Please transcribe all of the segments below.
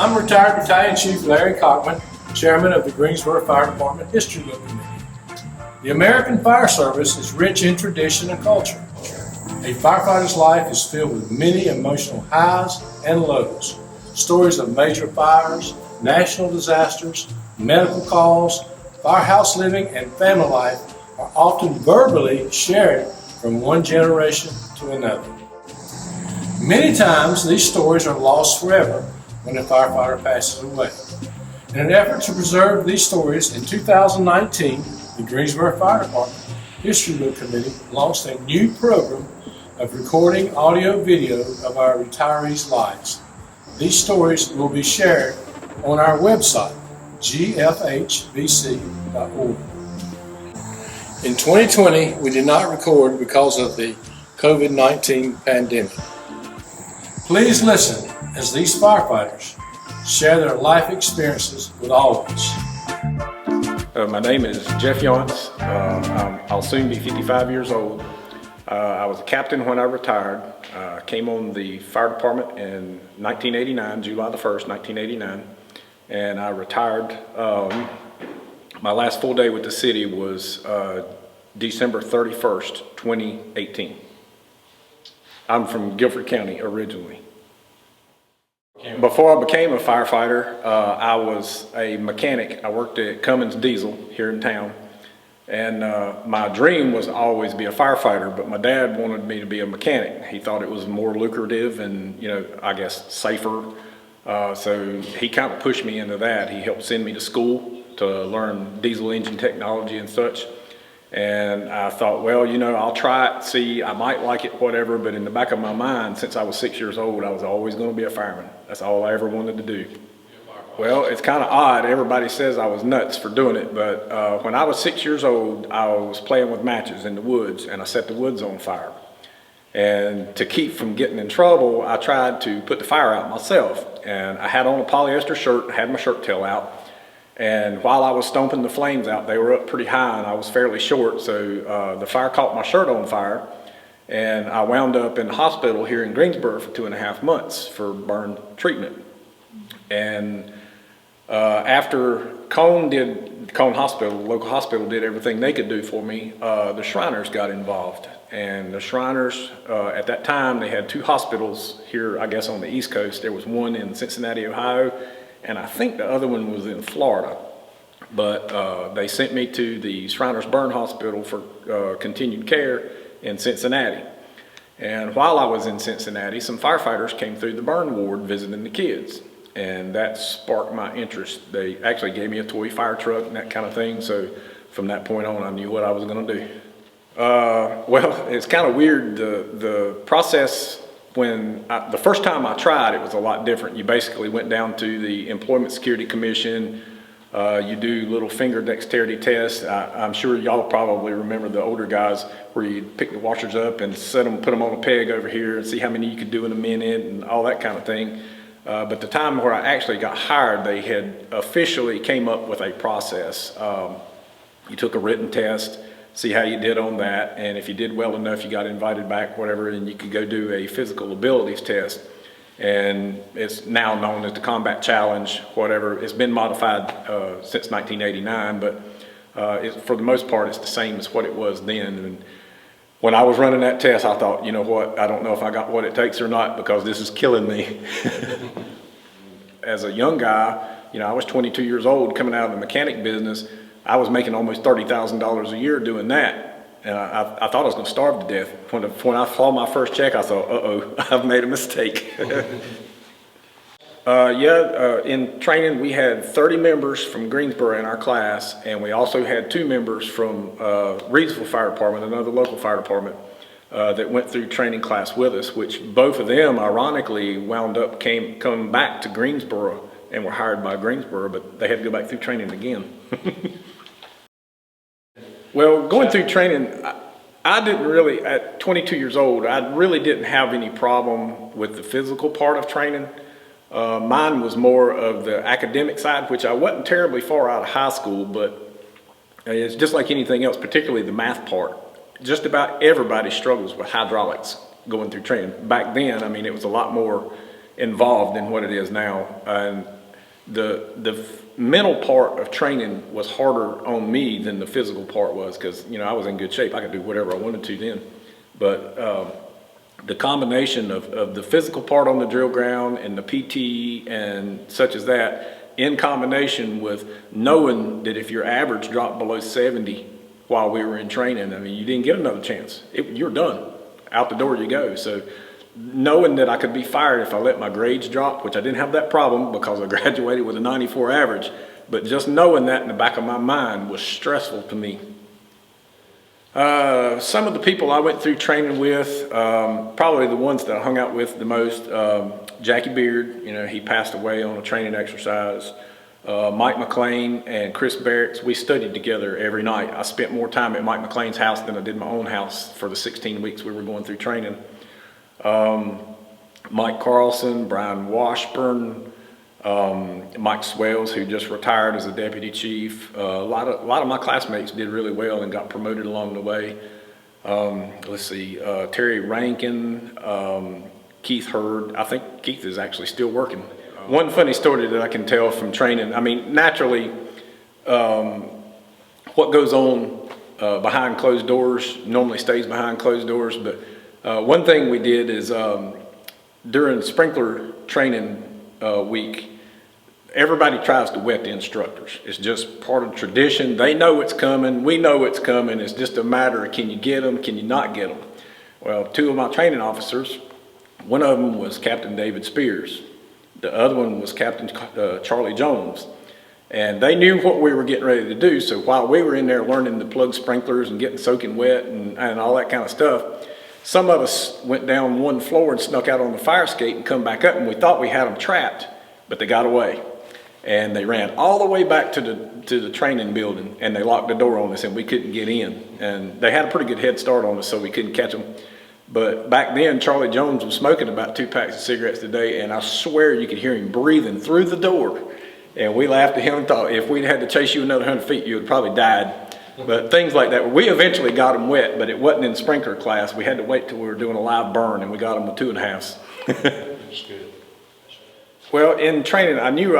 I'm retired Battalion Chief Larry Cockman, Chairman of the Greensboro Fire Department History Book Committee. The American Fire Service is rich in tradition and culture. A firefighter's life is filled with many emotional highs and lows. Stories of major fires, national disasters, medical calls, firehouse living, and family life are often verbally shared from one generation to another. Many times these stories are lost forever when a firefighter passes away. In an effort to preserve these stories, in 2019, the Greensboro Fire Department History Book Committee launched a new program of recording audio-video of our retirees' lives. These stories will be shared on our website, gfhbc.org. In 2020, we did not record because of the COVID-19 pandemic. Please listen as these firefighters share their life experiences with all of us. My name is Jeff Younts. I'll soon be 55 years old. I was a captain when I retired. Came on the fire department in 1989, July the 1st, 1989, and I retired. My last full day with the city was December 31st, 2018. I'm from Guilford County originally. Before I became a firefighter, I was a mechanic. I worked at Cummins Diesel here in town. And my dream was to always be a firefighter, but my dad wanted me to be a mechanic. He thought it was more lucrative and, I guess safer. So he kind of pushed me into that. He helped send me to school to learn diesel engine technology and such. And I thought, well, I'll try it, see, I might like it, whatever. But in the back of my mind, since I was 6 years old, I was always going to be a fireman. That's all I ever wanted to do. Well, it's kind of odd. Everybody says I was nuts for doing it, but when I was 6 years old, I was playing with matches in the woods, and I set the woods on fire. And to keep from getting in trouble, I tried to put the fire out myself. And I had on a polyester shirt, I had my shirt tail out, and while I was stomping the flames out, they were up pretty high, and I was fairly short, so the fire caught my shirt on fire, and I wound up in the hospital here in Greensboro for 2.5 months for burn treatment. And after Cone Hospital, local hospital, did everything they could do for me, the Shriners got involved. And the Shriners, at that time, they had 2 hospitals here, I guess, on the East Coast. There was one in Cincinnati, Ohio, and I think the other one was in Florida. But they sent me to the Shriners Burn Hospital for continued care in Cincinnati. And while I was in Cincinnati, some firefighters came through the burn ward visiting the kids. And that sparked my interest. They actually gave me a toy fire truck and that kind of thing. So from that point on, I knew what I was going to do. Well, it's kind of weird. The process, the first time I tried, it was a lot different. You basically went down to the Employment Security Commission. You do little finger dexterity tests. I'm sure y'all probably remember the older guys where you pick the washers up and put them on a peg over here and see how many you could do in a minute and all that kind of thing. But the time where I actually got hired, they had officially came up with a process. You took a written test, see how you did on that, and if you did well enough, you got invited back, whatever, and you could go do a physical abilities test. And it's now known as the Combat Challenge, whatever. It's been modified since 1989, but for the most part, it's the same as what it was then. And when I was running that test, I thought, you know what, I don't know if I got what it takes or not because this is killing me. As a young guy, I was 22 years old coming out of the mechanic business. I was making almost $30,000 a year doing that. And I thought I was going to starve to death. When I saw my first check, I thought, uh-oh, I've made a mistake. In training, we had 30 members from Greensboro in our class, and we also had 2 members from Reedsville Fire Department, another local fire department, that went through training class with us, which both of them, ironically, wound up coming back to Greensboro and were hired by Greensboro, but they had to go back through training again. Well, going through training, I didn't really, at 22 years old, I really didn't have any problem with the physical part of training. Mine was more of the academic side, which I wasn't terribly far out of high school, but it's just like anything else, particularly the math part. Just about everybody struggles with hydraulics going through training. Back then, I mean, it was a lot more involved in what it is now. And the mental part of training was harder on me than the physical part was, because, you know, I was in good shape. I could do whatever I wanted to then. But the combination of the physical part on the drill ground and the PT and such as that, in combination with knowing that if your average dropped below 70 while we were in training, I mean, you didn't get another chance. You're done. Out the door you go. So knowing that I could be fired if I let my grades drop, which I didn't have that problem because I graduated with a 94 average, but just knowing that in the back of my mind was stressful to me. Some of the people I went through training with, probably the ones that I hung out with the most, Jackie Beard, you know, he passed away on a training exercise. Mike McLean and Chris Barracks, we studied together every night. I spent more time at Mike McLean's house than I did my own house for the 16 weeks we were going through training. Mike Carlson, Brian Washburn, Mike Swales, who just retired as a deputy chief. A lot of my classmates did really well and got promoted along the way. Let's see, Terry Rankin, Keith Hurd. I think Keith is actually still working. One funny story that I can tell from training, I mean, naturally, what goes on behind closed doors normally stays behind closed doors, but one thing we did is during sprinkler training week, everybody tries to wet the instructors. It's just part of tradition. They know it's coming. We know it's coming. It's just a matter of, can you get them? Can you not get them? Well, two of my training officers, one of them was Captain David Spears. The other one was Captain Charlie Jones. And they knew what we were getting ready to do. So while we were in there learning to plug sprinklers and getting soaking wet and all that kind of stuff, some of us went down one floor and snuck out on the fire escape and come back up, and we thought we had them trapped, but they got away. And they ran all the way back to the training building, and they locked the door on us and we couldn't get in. And they had a pretty good head start on us, so we couldn't catch them. But back then, Charlie Jones was smoking about 2 packs of cigarettes a day, and I swear you could hear him breathing through the door. And we laughed at him and thought, if we'd had to chase you another 100 feet, you would probably died. But things like that. We eventually got them wet, but it wasn't in sprinkler class. We had to wait till we were doing a live burn, and we got them with 2.5s. That's good. Well, in training, I knew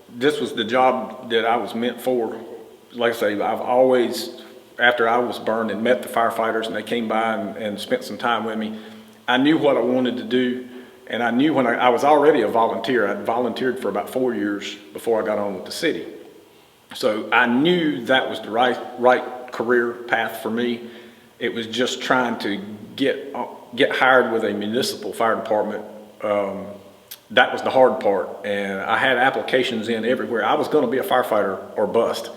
this was the job that I was meant for. Like I say, I've always, after I was burned and met the firefighters and they came by and spent some time with me, I knew what I wanted to do. And I knew when I was already a volunteer. I'd volunteered for about 4 years before I got on with the city. So I knew that was the right career path for me. It was just trying to get hired with a municipal fire department. That was the hard part. And I had applications in everywhere. I was going to be a firefighter or bust.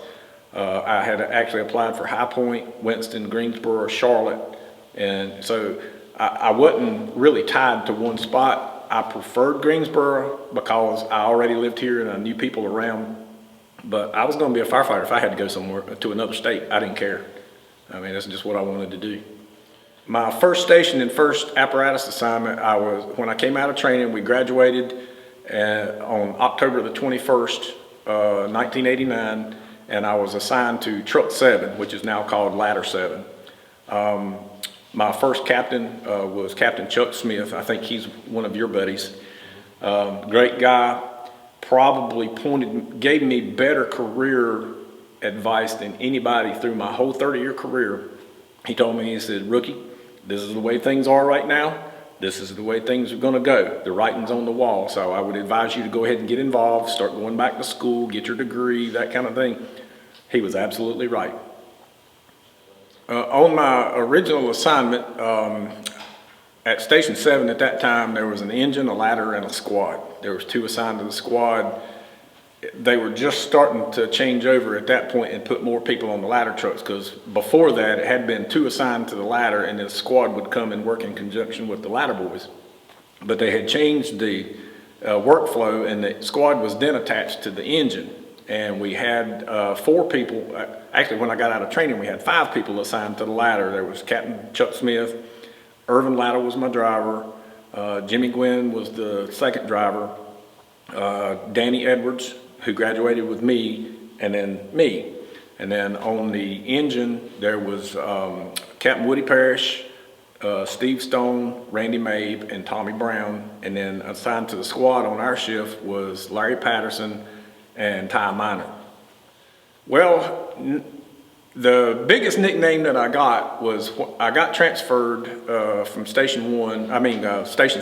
I had actually applied for High Point, Winston, Greensboro, Charlotte. And so I wasn't really tied to one spot. I preferred Greensboro because I already lived here and I knew people around. But I was going to be a firefighter if I had to go somewhere to another state. I didn't care. I mean, that's just what I wanted to do. My first station and first apparatus assignment, when I came out of training, we graduated on October the 21st, 1989, and I was assigned to Truck 7, which is now called Ladder 7. My first captain was Captain Chuck Smith. I think he's one of your buddies. Great guy. Probably gave me better career advice than anybody through my whole 30-year career. He told me, he said, "Rookie, this is the way things are right now. This is the way things are going to go. The writing's on the wall. So I would advise you to go ahead and get involved, start going back to school, get your degree, that kind of thing." He was absolutely right. On my original assignment, at Station 7 at that time, there was an engine, a ladder, and a squad. There was 2 assigned to the squad. They were just starting to change over at that point and put more people on the ladder trucks, because before that it had been 2 assigned to the ladder and the squad would come and work in conjunction with the ladder boys. But they had changed the workflow, and the squad was then attached to the engine. And we had 4 people, actually when I got out of training we had 5 people assigned to the ladder. There was Captain Chuck Smith, Irvin Latta was my driver, Jimmy Gwynn was the second driver, Danny Edwards, who graduated with me, and then me. And then on the engine, there was Captain Woody Parrish, Steve Stone, Randy Mabe, and Tommy Brown. And then assigned to the squad on our shift was Larry Patterson and Ty Miner. Well, the biggest nickname that I got was I got transferred from Station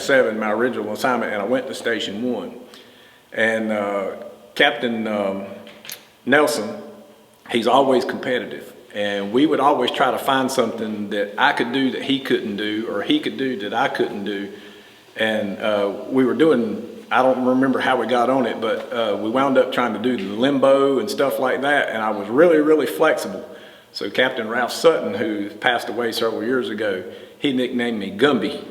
7, my original assignment, and I went to Station 1. And Captain Nelson, he's always competitive. And we would always try to find something that I could do that he couldn't do, or he could do that I couldn't do. And we were doing, I don't remember how we got on it, but we wound up trying to do the limbo and stuff like that. And I was really, really flexible. So Captain Ralph Sutton, who passed away several years ago, he nicknamed me Gumby.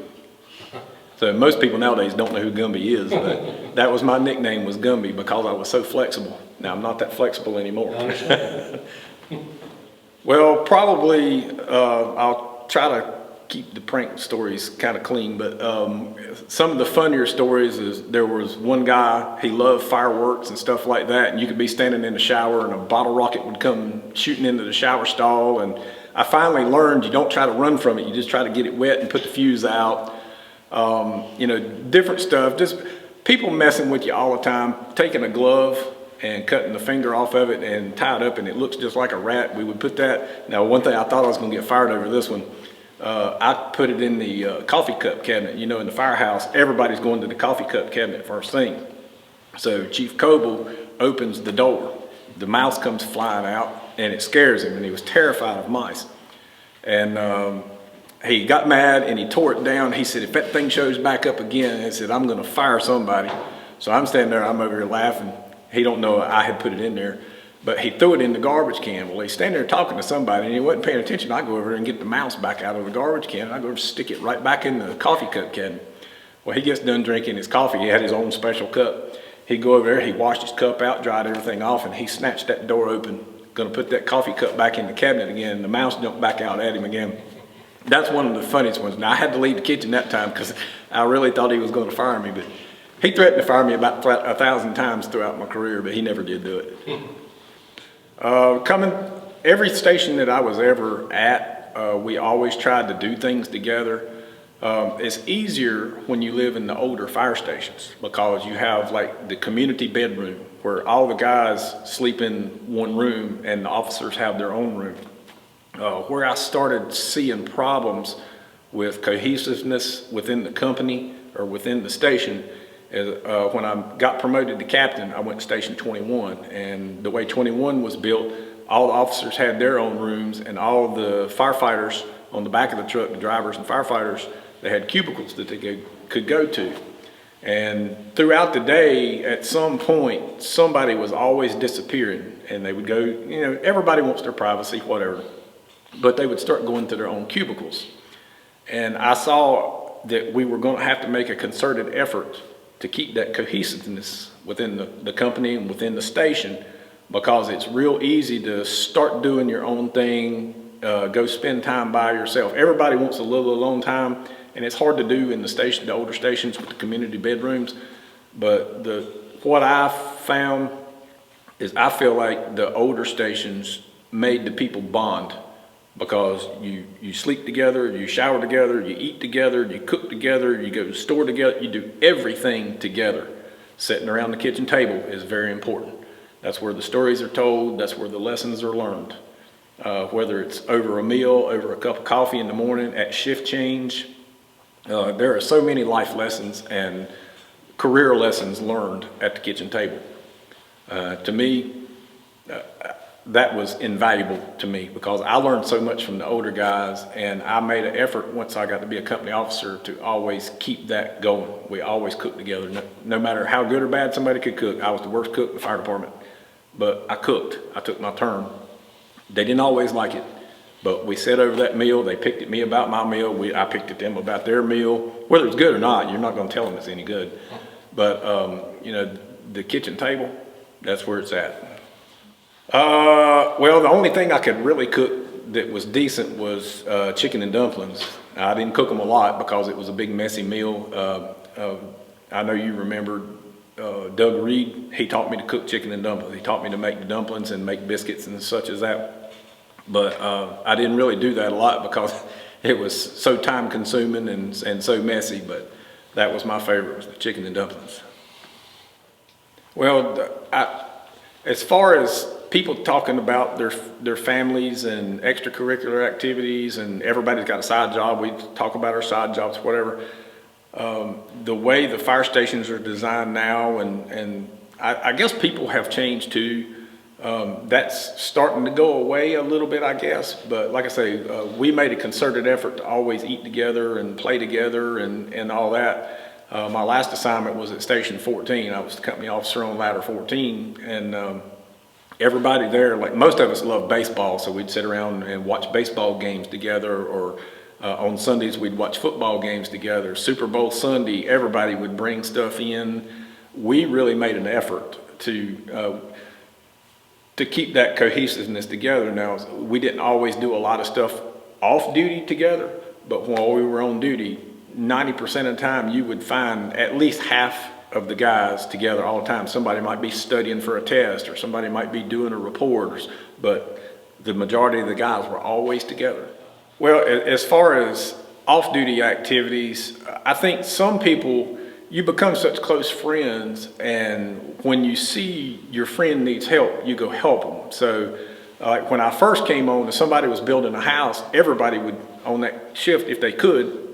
So most people nowadays don't know who Gumby is, but that was my nickname, was Gumby, because I was so flexible. Now I'm not that flexible anymore. Well, probably I'll try to keep the prank stories kind of clean, but some of the funnier stories is there was one guy, he loved fireworks and stuff like that, and you could be standing in the shower and a bottle rocket would come shooting into the shower stall, and I finally learned you don't try to run from it, you just try to get it wet and put the fuse out. You know, different stuff, just people messing with you all the time, taking a glove and cutting the finger off of it and tie it up and it looks just like a rat. We would put that, now one thing I thought I was gonna get fired over this one, I put it in the coffee cup cabinet. You know, in the firehouse, everybody's going to the coffee cup cabinet first thing. So Chief Coble opens the door, the mouse comes flying out and it scares him, and he was terrified of mice. And he got mad and he tore it down. He said, if that thing shows back up again, he said, I'm gonna fire somebody. So I'm standing there, I'm over here laughing. He don't know I had put it in there, but he threw it in the garbage can. Well, he's standing there talking to somebody and he wasn't paying attention. I go over there and get the mouse back out of the garbage can, and I go over and stick it right back in the coffee cup cabinet. Well, he gets done drinking his coffee. He had his own special cup. He'd go over there, he washed his cup out, dried everything off, and he snatched that door open, gonna put that coffee cup back in the cabinet again, and the mouse jumped back out at him again. That's one of the funniest ones. Now, I had to leave the kitchen that time because I really thought he was gonna fire me, but he threatened to fire me about 1,000 times throughout my career, but he never did do it. Every station that I was ever at, we always tried to do things together. It's easier when you live in the older fire stations because you have like the community bedroom where all the guys sleep in one room and the officers have their own room. Where I started seeing problems with cohesiveness within the company or within the station is when I got promoted to captain, I went to Station 21, and the way 21 was built, all the officers had their own rooms, and all the firefighters on the back of the truck, the drivers and firefighters, they had cubicles that they could go to. And throughout the day, at some point, somebody was always disappearing, and they would go, you know, everybody wants their privacy, whatever, but they would start going to their own cubicles. And I saw that we were going to have to make a concerted effort to keep that cohesiveness within the company and within the station, because it's real easy to start doing your own thing, go spend time by yourself. Everybody wants a little alone time, and it's hard to do in the older stations with the community bedrooms. But what I found is I feel like the older stations made the people bond, because you sleep together, you shower together, you eat together, you cook together, you go to the store together, you do everything together. Sitting around the kitchen table is very important. That's where the stories are told, that's where the lessons are learned. Whether it's over a meal, over a cup of coffee in the morning, at shift change, there are so many life lessons and career lessons learned at the kitchen table. To me, that was invaluable to me, because I learned so much from the older guys, and I made an effort once I got to be a company officer to always keep that going. We always cooked together. No matter how good or bad somebody could cook. I was the worst cook in the fire department, but I cooked. I took my turn. They didn't always like it, but we sat over that meal. They picked at me about my meal. I picked at them about their meal. Whether it's good or not, you're not going to tell them it's any good. But you know, the kitchen table, that's where it's at. Well, the only thing I could really cook that was decent was chicken and dumplings. I didn't cook them a lot because it was a big messy meal. I know you remember Doug Reed. He taught me to cook chicken and dumplings. He taught me to make the dumplings and make biscuits and such as that. But I didn't really do that a lot because it was so time consuming and so messy, but that was my favorite, was the chicken and dumplings. Well, as far as people talking about their families and extracurricular activities, and everybody's got a side job, we talk about our side jobs, whatever. The way the fire stations are designed now, and I guess people have changed too. That's starting to go away a little bit, I guess. But like I say, we made a concerted effort to always eat together and play together and all that. My last assignment was at Station 14. I was the company officer on Ladder 14, and everybody there, like most of us love baseball, so we'd sit around and watch baseball games together, or on Sundays we'd watch football games together. Super Bowl Sunday, everybody would bring stuff in. We really made an effort to keep that cohesiveness together. Now, we didn't always do a lot of stuff off duty together, but while we were on duty, 90% of the time you would find at least half of the guys together all the time. Somebody might be studying for a test, or somebody might be doing a report, but the majority of the guys were always together. Well, as far as off-duty activities, I think some people, you become such close friends, and when you see your friend needs help, you go help them. So like when I first came on, if somebody was building a house, everybody would, on that shift if they could,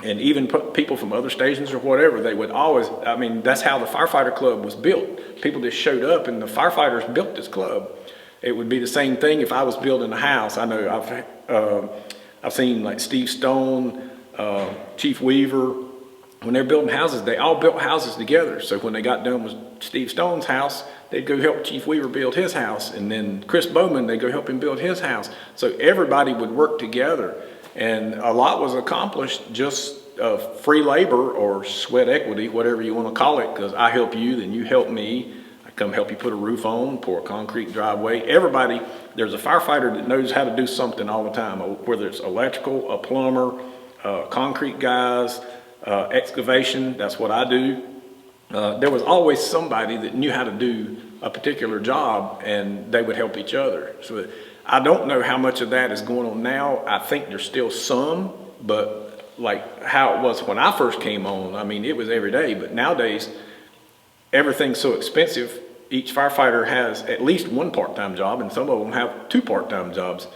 and even people from other stations or whatever, they would always, I mean, that's how the firefighter club was built. People just showed up and the firefighters built this club. It would be the same thing if I was building a house. I know I've seen like Steve Stone, Chief Weaver, when they're building houses, they all built houses together. So when they got done with Steve Stone's house, they'd go help Chief Weaver build his house. And then Chris Bowman, they'd go help him build his house. So everybody would work together. And a lot was accomplished just free labor or sweat equity, whatever you want to call it, because I help you, then you help me. I come help you put a roof on, pour a concrete driveway. Everybody, there's a firefighter that knows how to do something all the time, whether it's electrical, a plumber, concrete guys, excavation, that's what I do. There was always somebody that knew how to do a particular job, and they would help each other. So I don't know how much of that is going on now. I think there's still some, but like how it was when I first came on, I mean, it was every day. But nowadays, everything's so expensive. Each firefighter has at least one part-time job, and some of them have 2 part-time jobs.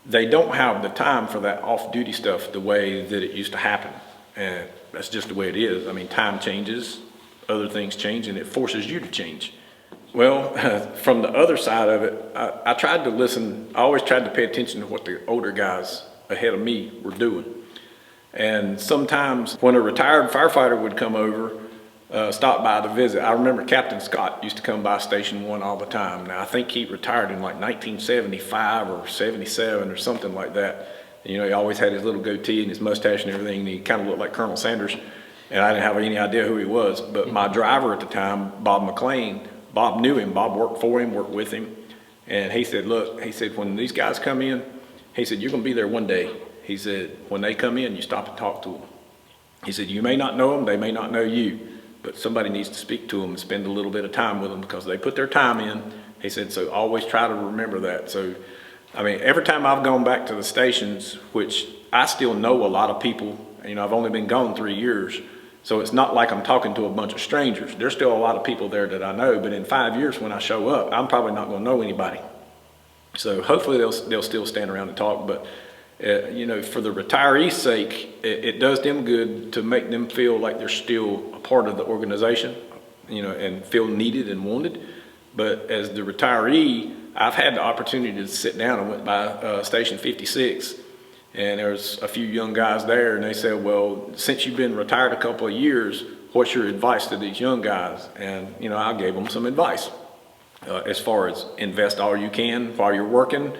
They don't have the time for that off-duty stuff the way that it used to happen. And that's just the way it is. I mean, time changes, other things change, and it forces you to change. Well, from the other side of it, I tried to listen. I always tried to pay attention to what the older guys ahead of me were doing. And sometimes when a retired firefighter would come over, stop by to visit, I remember Captain Scott used to come by Station 1 all the time. Now, I think he retired in like 1975 or 77 or something like that. You know, he always had his little goatee and his mustache and everything, and he kind of looked like Colonel Sanders. And I didn't have any idea who he was. But my driver at the time, Bob McLean, Bob knew him. Bob worked for him, worked with him. And he said, look, he said, when these guys come in, he said, you're going to be there one day. He said, when they come in, you stop and talk to them. He said, you may not know them, they may not know you, but somebody needs to speak to them and spend a little bit of time with them because they put their time in. He said, so always try to remember that. So, I mean, every time I've gone back to the stations, which I still know a lot of people, you know, I've only been gone 3 years, so it's not like I'm talking to a bunch of strangers. There's still a lot of people there that I know, but in 5 years when I show up, I'm probably not going to know anybody. So hopefully they'll still stand around and talk, but you know, for the retirees' sake, it does them good to make them feel like they're still a part of the organization, you know, and feel needed and wanted. But as the retiree, I've had the opportunity to sit down and went by Station 56, and there's a few young guys there, and they said, well, since you've been retired a couple of years, what's your advice to these young guys? And, you know, I gave them some advice as far as invest all you can while you're working.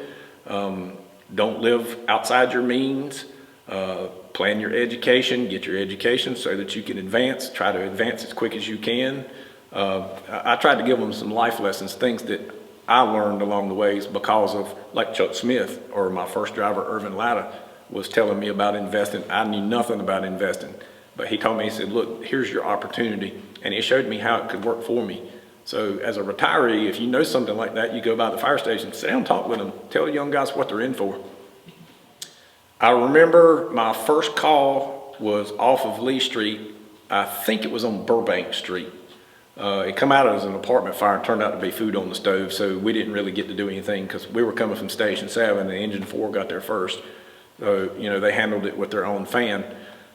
Don't live outside your means. Plan your education, get your education so that you can advance. Try to advance as quick as you can. I tried to give them some life lessons, things that I learned along the ways because of, like Chuck Smith or my first driver, Irvin Latta, was telling me about investing. I knew nothing about investing, but he told me, he said, look, here's your opportunity. And he showed me how it could work for me. So as a retiree, if you know something like that, you go by the fire station, sit down and talk with them, tell the young guys what they're in for. I remember my first call was off of Lee Street. I think it was on Burbank Street. It come out as an apartment fire and turned out to be food on the stove, so we didn't really get to do anything because we were coming from Station 7 and Engine 4 got there first. So, you know, they handled it with their own fan.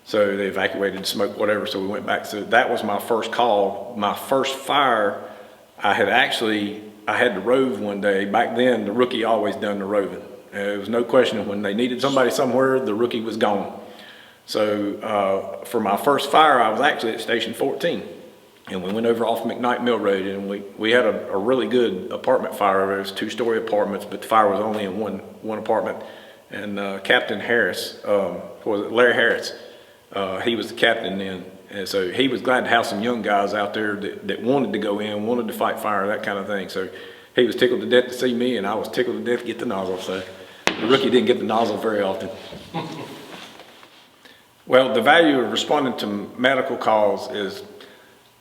So they evacuated smoke, whatever, so we went back. So that was my first call. My first fire, I had to rove one day. Back then, the rookie always done the roving. There was no question when they needed somebody somewhere, the rookie was gone. So for my first fire, I was actually at Station 14. And we went over off McKnight Mill Road, and we had a really good apartment fire. It was 2-story apartments, but the fire was only in one apartment. And Captain Harris, Larry Harris, he was the captain then. And so he was glad to have some young guys out there that wanted to go in, wanted to fight fire, that kind of thing. So he was tickled to death to see me, and I was tickled to death to get the nozzle. So the rookie didn't get the nozzle very often. Well, the value of responding to medical calls is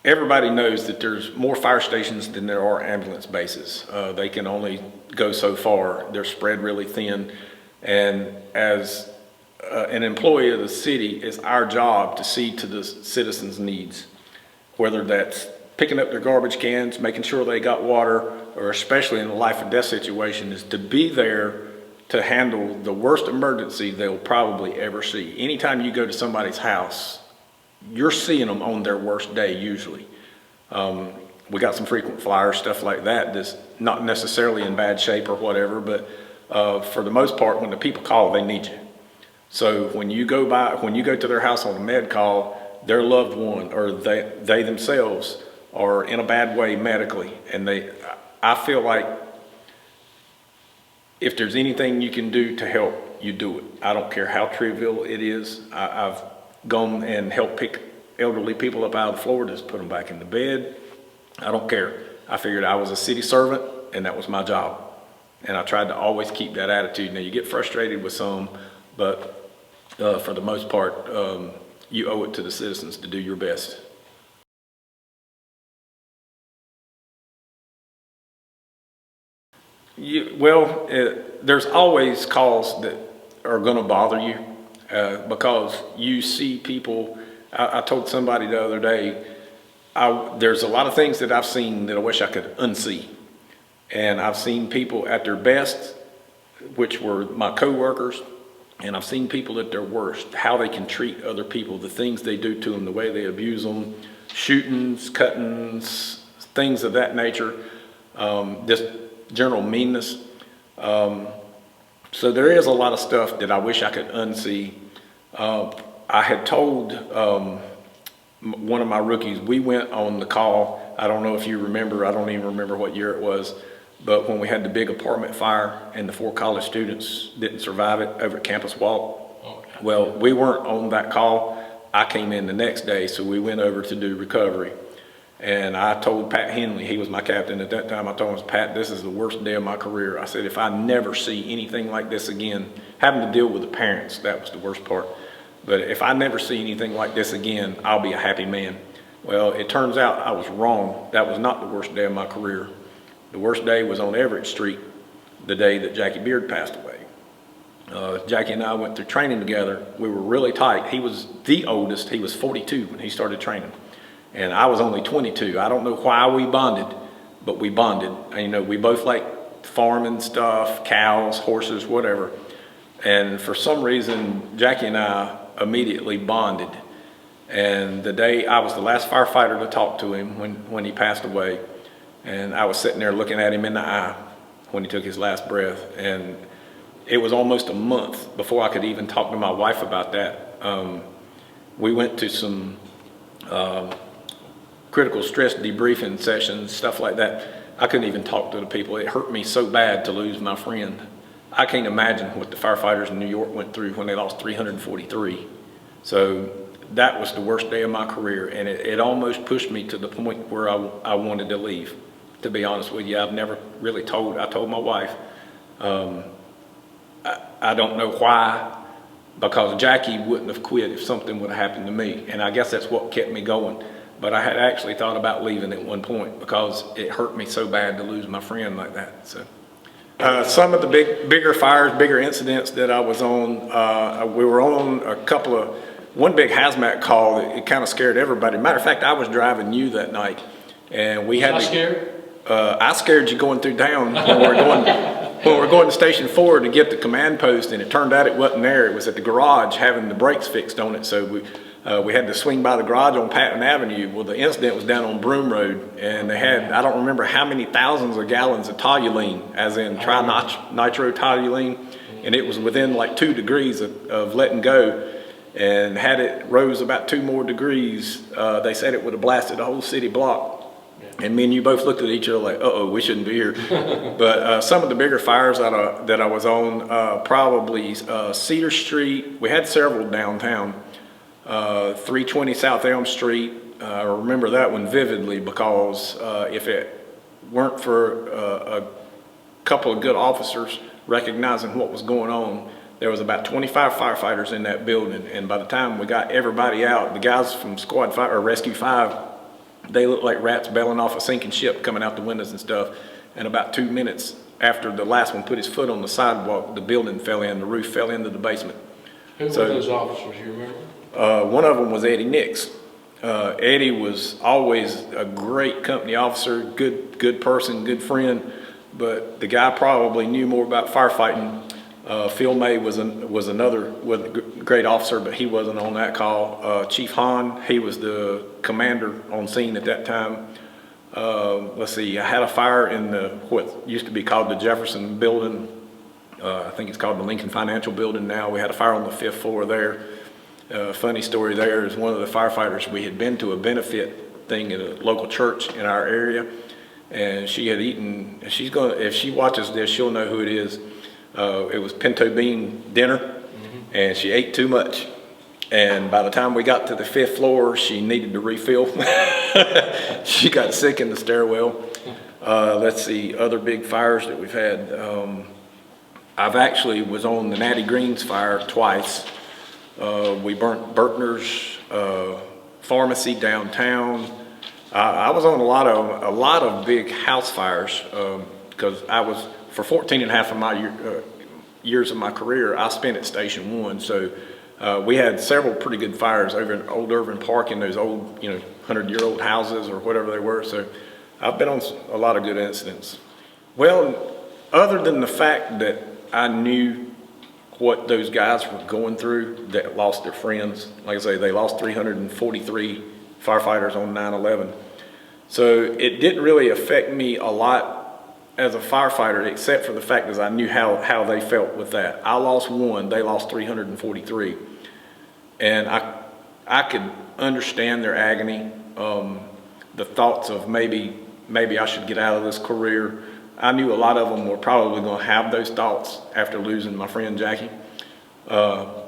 everybody knows that there's more fire stations than there are ambulance bases. They can only go so far. They're spread really thin. And as an employee of the city, it's our job to see to the citizens' needs, whether that's picking up their garbage cans, making sure they got water, or especially in a life or death situation, is to be there to handle the worst emergency they'll probably ever see. Anytime you go to somebody's house, you're seeing them on their worst day usually. We got some frequent flyers, stuff like that, that's not necessarily in bad shape or whatever, but for the most part, when the people call, they need you. So when you go to their house on a med call, their loved one or they themselves are in a bad way medically, and I feel like if there's anything you can do to help, you do it. I don't care how trivial it is. I've gone and helped pick elderly people up out of the floor, just put them back in the bed. I don't care. I figured I was a city servant and that was my job. And I tried to always keep that attitude. Now you get frustrated with some, but for the most part, you owe it to the citizens to do your best. There's always calls that are going to bother you because you see people. I told somebody the other day, there's a lot of things that I've seen that I wish I could unsee. And I've seen people at their best, which were my coworkers, and I've seen people at their worst, how they can treat other people, the things they do to them, the way they abuse them, shootings, cuttings, things of that nature, just general meanness. So there is a lot of stuff that I wish I could unsee. I had told one of my rookies, we went on the call, I don't know if you remember, I don't even remember what year it was, but when we had the big apartment fire and the 4 college students didn't survive it over at Campus Walk. Well, we weren't on that call. I came in the next day, so we went over to do recovery. And I told Pat Henley, he was my captain at that time, I told him, Pat, this is the worst day of my career. I said, if I never see anything like this again, having to deal with the parents, that was the worst part. But if I never see anything like this again, I'll be a happy man. Well, it turns out I was wrong. That was not the worst day of my career. The worst day was on Everett Street, the day that Jackie Beard passed away. Jackie and I went through training together. We were really tight. He was the oldest. He was 42 when he started training. And I was only 22. I don't know why we bonded, but we bonded. And, you know, we both like farming stuff, cows, horses, whatever. And for some reason, Jackie and I immediately bonded. And the day I was the last firefighter to talk to him when he passed away, and I was sitting there looking at him in the eye when he took his last breath. And it was almost a month before I could even talk to my wife about that. We went to some critical stress debriefing sessions, stuff like that. I couldn't even talk to the people. It hurt me so bad to lose my friend. I can't imagine what the firefighters in New York went through when they lost 343. So that was the worst day of my career, and it almost pushed me to the point where I wanted to leave. To be honest with you, I've never really I told my wife, I don't know why, because Jackie wouldn't have quit if something would have happened to me, and I guess that's what kept me going. But I had actually thought about leaving at one point because it hurt me so bad to lose my friend like that. So Some of the bigger fires, bigger incidents that I was on, we were on one big hazmat call. It kind of scared everybody. Matter of fact, I was driving you that night, and we had. Scared? I scared you going through town when we were going to Station 4 to get the command post, and it turned out it wasn't there. It was at the garage having the brakes fixed on it. So we had to swing by the garage on Patton Avenue. Well, the incident was down on Broom Road, and they had, I don't remember how many thousands of gallons of toluene, as in nitrotoluene, and it was within like 2 degrees of letting go. And had it rose about 2 more degrees, they said it would have blasted the whole city block. And me and you both looked at each other like, uh-oh, we shouldn't be here. But some of the bigger fires that I was on, probably Cedar Street. We had several downtown. 320 South Elm Street. I remember that one vividly because if it weren't for a couple of good officers recognizing what was going on, there was about 25 firefighters in that building. And by the time we got everybody out, the guys from Squad 5 or Rescue 5, they looked like rats bailing off a sinking ship coming out the windows and stuff. And about 2 minutes after the last one put his foot on the sidewalk, the building fell in, the roof fell into the basement. Who were those officers, you remember? One of them was Eddie Nix. Eddie was always a great company officer, good person, good friend, but the guy probably knew more about firefighting. Phil May was another great officer, but he wasn't on that call. Chief Hahn, he was the commander on scene at that time. Let's see, I had a fire in what used to be called the Jefferson Building. I think it's called the Lincoln Financial Building now. We had a fire on the 5th floor there. Funny story there is one of the firefighters, we had been to a benefit thing at a local church in our area, and she had eaten, if she watches this, she'll know who it is. It was pinto bean dinner, and she ate too much. And by the time we got to the 5th floor, she needed to refill. She got sick in the stairwell. Let's see, other big fires that we've had. I've actually was on the Natty Greens fire twice. We burnt Bertner's pharmacy downtown. I was on a lot of big house fires because I was, for 14 and a half of my years of my career, I spent at Station 1. So we had several pretty good fires over in Old Irvin Park in those old, 100-year-old houses or whatever they were. So I've been on a lot of good incidents. Well, other than the fact that I knew what those guys were going through that lost their friends. Like I say, they lost 343 firefighters on 9/11. So it didn't really affect me a lot as a firefighter, except for the fact that I knew how they felt with that. I lost one, they lost 343. And I could understand their agony, the thoughts of maybe I should get out of this career. I knew a lot of them were probably going to have those thoughts after losing my friend Jackie. The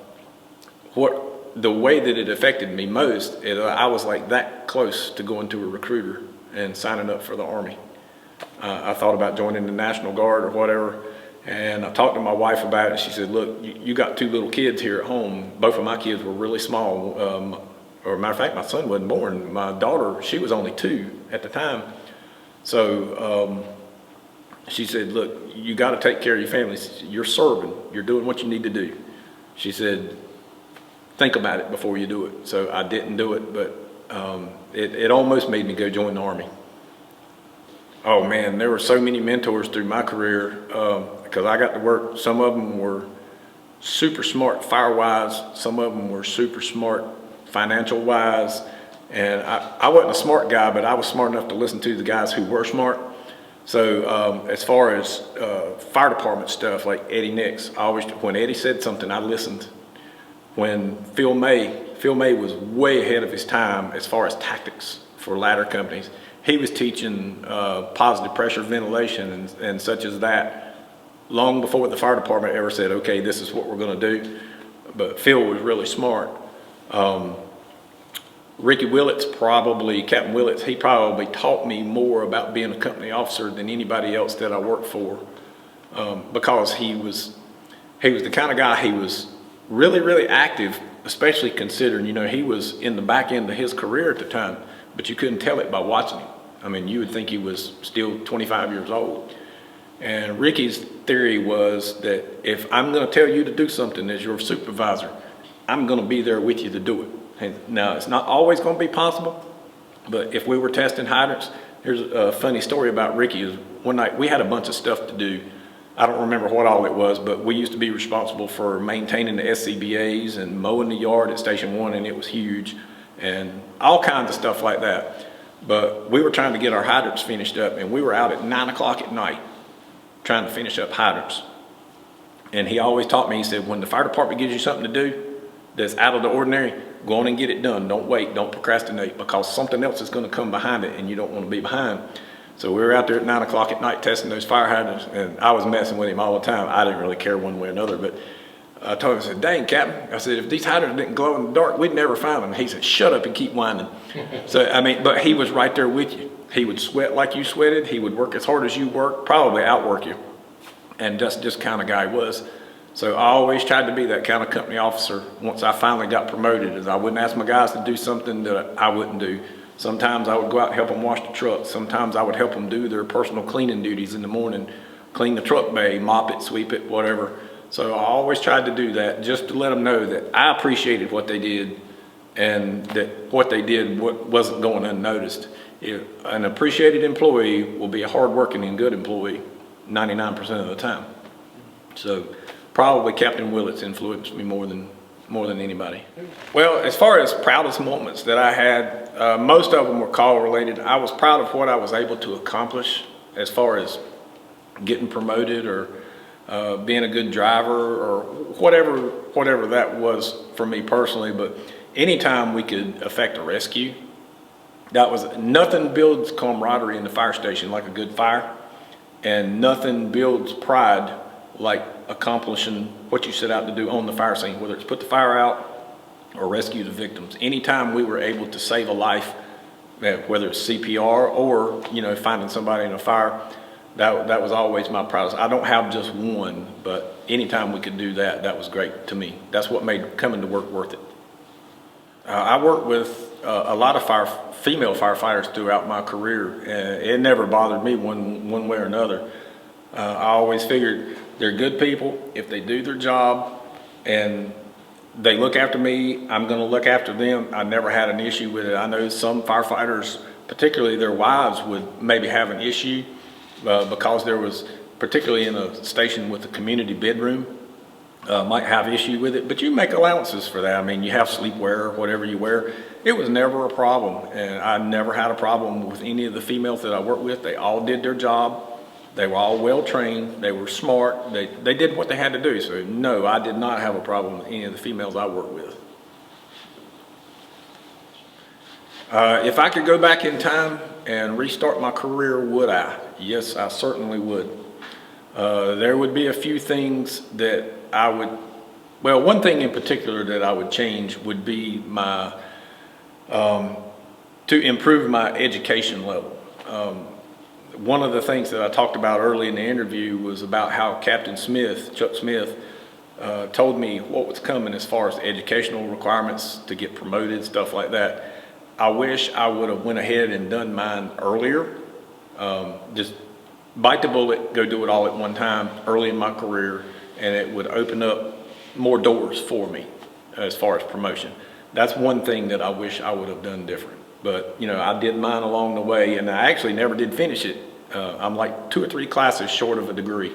way that it affected me most is I was like that close to going to a recruiter and signing up for the Army. I thought about joining the National Guard or whatever, and I talked to my wife about it. She said, look, you got 2 little kids here at home. Both of my kids were really small. Or matter of fact, my son wasn't born. My daughter, she was only 2 at the time. So she said, look, you got to take care of your family. You're serving. You're doing what you need to do. She said, think about it before you do it. So I didn't do it, but it almost made me go join the Army. Oh man, there were so many mentors through my career because I got to work. Some of them were super smart fire-wise. Some of them were super smart financial-wise. And I wasn't a smart guy, but I was smart enough to listen to the guys who were smart. So as far as fire department stuff, like Eddie Nix, when Eddie said something, I listened. When Phil May was way ahead of his time as far as tactics for ladder companies. He was teaching positive pressure ventilation and such as that long before the fire department ever said, okay, this is what we're going to do. But Phil was really smart. Ricky Willits, Captain Willits, he probably taught me more about being a company officer than anybody else that I worked for, because he was the kind of guy, he was really, really active, especially considering, he was in the back end of his career at the time, but you couldn't tell it by watching him. I mean, you would think he was still 25 years old. And Ricky's theory was that if I'm going to tell you to do something as your supervisor, I'm going to be there with you to do it. And now, it's not always going to be possible, but if we were testing hydrants, here's a funny story about Ricky. Is one night we had a bunch of stuff to do. I don't remember what all it was, but we used to be responsible for maintaining the SCBAs and mowing the yard at Station 1, and it was huge, and all kinds of stuff like that. But we were trying to get our hydrants finished up, and we were out at 9 o'clock at night trying to finish up hydrants. And he always taught me, he said, when the fire department gives you something to do that's out of the ordinary, go on and get it done. Don't wait, don't procrastinate, because something else is going to come behind it and you don't want to be behind. So we were out there at 9 o'clock at night testing those fire hydrants, and I was messing with him all the time. I didn't really care one way or another, but I told him, I said, dang, Captain, I said, if these hydrants didn't glow in the dark, we'd never find them. He said, shut up and keep whining. So, I mean, but he was right there with you. He would sweat like you sweated. He would work as hard as you worked, probably outwork you. And that's just the kind of guy he was. So I always tried to be that kind of company officer. Once I finally got promoted, is I wouldn't ask my guys to do something that I wouldn't do. Sometimes I would go out and help them wash the truck. Sometimes I would help them do their personal cleaning duties in the morning, clean the truck bay, mop it, sweep it, whatever. So I always tried to do that just to let them know that I appreciated what they did, and that what they did wasn't going unnoticed. An appreciated employee will be a hardworking and good employee 99% of the time. So probably Captain Willits influenced me more than anybody. Well, as far as proudest moments that I had, most of them were call related. I was proud of what I was able to accomplish as far as getting promoted or being a good driver or whatever that was for me personally. But anytime we could effect a rescue, that was nothing builds camaraderie in the fire station like a good fire, and nothing builds pride like accomplishing what you set out to do on the fire scene, whether it's put the fire out or rescue the victims. Anytime we were able to save a life, whether it's CPR or, finding somebody in a fire, that was always my proudest. I don't have just one, but anytime we could do that, that was great to me. That's what made coming to work worth it. I worked with a lot of female firefighters throughout my career, and it never bothered me one way or another. I always figured they're good people. If they do their job and they look after me, I'm going to look after them. I never had an issue with it. I know some firefighters, particularly their wives, would maybe have an issue because there was, particularly in a station with a community bedroom, might have issue with it, but you make allowances for that. I mean, you have sleepwear, whatever you wear. It was never a problem, and I never had a problem with any of the females that I worked with. They all did their job. They were all well trained. They were smart. They did what they had to do. So no, I did not have a problem with any of the females I worked with. If I could go back in time and restart my career, would I? Yes, I certainly would. There would be a few things that I would, well, one thing in particular that I would change would be my, to improve my education level. One of the things that I talked about early in the interview was about how Captain Smith, Chuck Smith, told me what was coming as far as educational requirements to get promoted, stuff like that. I wish I would have went ahead and done mine earlier. Just bite the bullet, go do it all at one time early in my career, and it would open up more doors for me as far as promotion. That's one thing that I wish I would have done different. But, I did mine along the way, and I actually never did finish it. I'm like 2 or 3 classes short of a degree.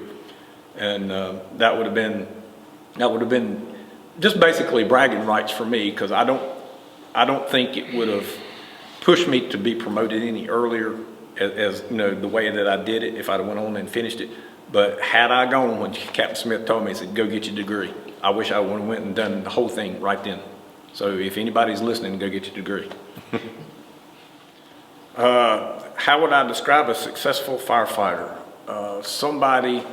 And that would have been just basically bragging rights for me, because I don't think it would have pushed me to be promoted any earlier as the way that I did it if I'd have went on and finished it. But had I gone when Captain Smith told me, he said, go get your degree, I wish I would have went and done the whole thing right then. So if anybody's listening, go get your degree. How would I describe a successful firefighter? Somebody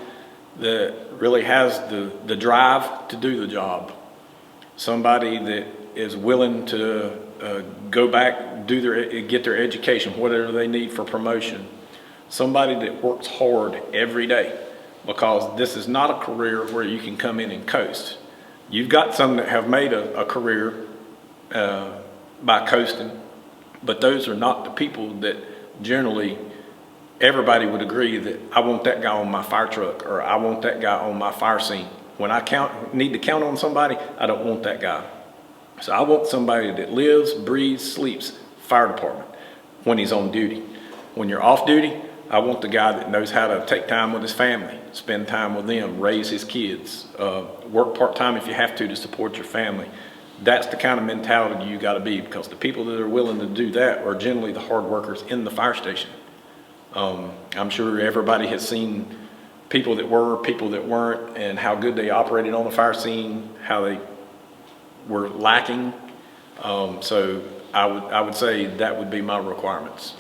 that really has the drive to do the job. Somebody that is willing to go back, get their education, whatever they need for promotion. Somebody that works hard every day, because this is not a career where you can come in and coast. You've got some that have made a career by coasting, but those are not the people that generally everybody would agree that I want that guy on my fire truck, or I want that guy on my fire scene. When I need to count on somebody, I don't want that guy. So I want somebody that lives, breathes, sleeps fire department when he's on duty. When you're off duty, I want the guy that knows how to take time with his family, spend time with them, raise his kids, work part-time if you have to support your family. That's the kind of mentality you got to be, because the people that are willing to do that are generally the hard workers in the fire station. I'm sure everybody has seen people that were, people that weren't, and how good they operated on the fire scene, how they were lacking. So I would say that would be my requirements.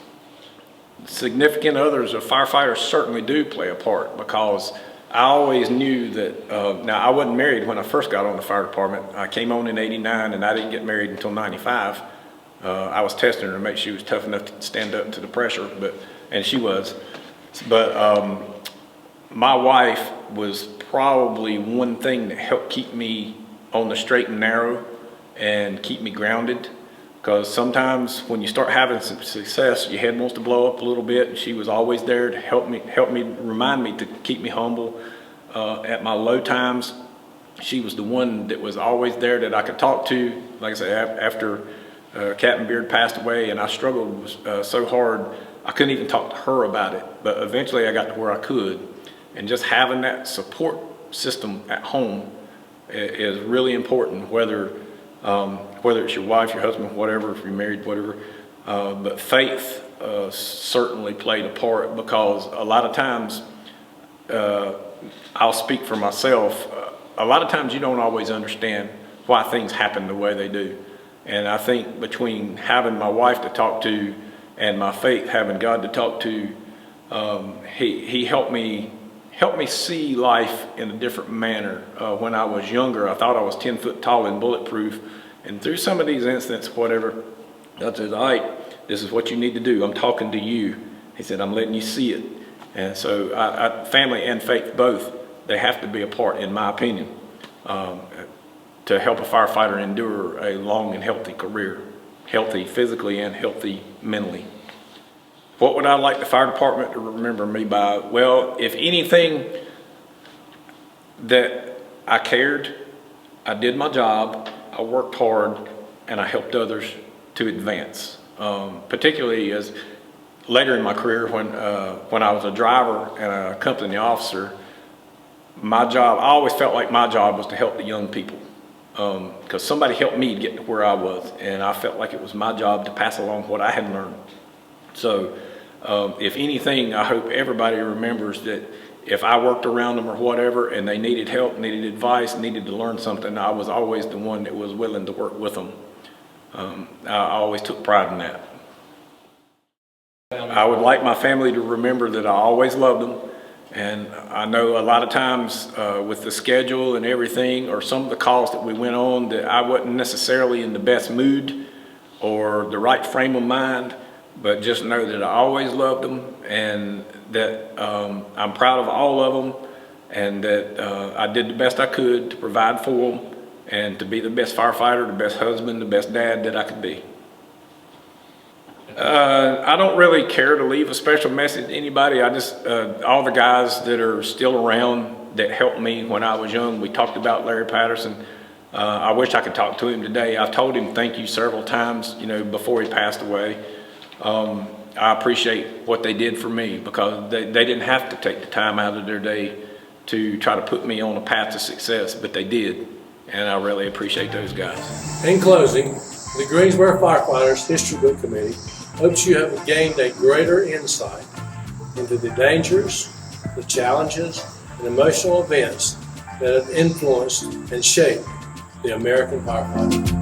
Significant others of firefighters certainly do play a part, because I always knew that, now I wasn't married when I first got on the fire department. I came on in '89 and I didn't get married until '95. I was testing her to make sure she was tough enough to stand up to the pressure, and she was. But my wife was probably one thing that helped keep me on the straight and narrow and keep me grounded. Because sometimes when you start having some success, your head wants to blow up a little bit. And she was always there to help me, remind me to keep me humble. At my low times, she was the one that was always there that I could talk to. Like I said, after Captain Beard passed away and I struggled so hard, I couldn't even talk to her about it. But eventually I got to where I could. And just having that support system at home is really important, whether it's your wife, your husband, whatever, if you're married, whatever. But faith certainly played a part, because a lot of times, I'll speak for myself, a lot of times you don't always understand why things happen the way they do. And I think between having my wife to talk to and my faith, having God to talk to, he helped me see life in a different manner. When I was younger, I thought I was 10 foot tall and bulletproof. And through some of these incidents, whatever, God says, all right, this is what you need to do. I'm talking to you. He said, I'm letting you see it. And so family and faith, both, they have to be a part, in my opinion, to help a firefighter endure a long and healthy career, healthy physically and healthy mentally. What would I like the fire department to remember me by? Well, if anything, that I cared, I did my job, I worked hard, and I helped others to advance. Particularly as later in my career, when I was a driver and a company officer, my job, I always felt like my job was to help the young people. Because somebody helped me get to where I was, and I felt like it was my job to pass along what I had learned. So if anything, I hope everybody remembers that if I worked around them or whatever and they needed help, needed advice, needed to learn something, I was always the one that was willing to work with them. I always took pride in that. I would like my family to remember that I always loved them. And I know a lot of times with the schedule and everything, or some of the calls that we went on, that I wasn't necessarily in the best mood or the right frame of mind. But just know that I always loved them, and that I'm proud of all of them, and that I did the best I could to provide for them and to be the best firefighter, the best husband, the best dad that I could be. I don't really care to leave a special message to anybody. I just, all the guys that are still around that helped me when I was young, we talked about Larry Patterson. I wish I could talk to him today. I've told him thank you several times, before he passed away. I appreciate what they did for me, because they didn't have to take the time out of their day to try to put me on a path to success, but they did, and I really appreciate those guys. In closing, the Greensboro Firefighters History Book Committee hopes you have gained a greater insight into the dangers, the challenges, and emotional events that have influenced and shaped the American firefighter.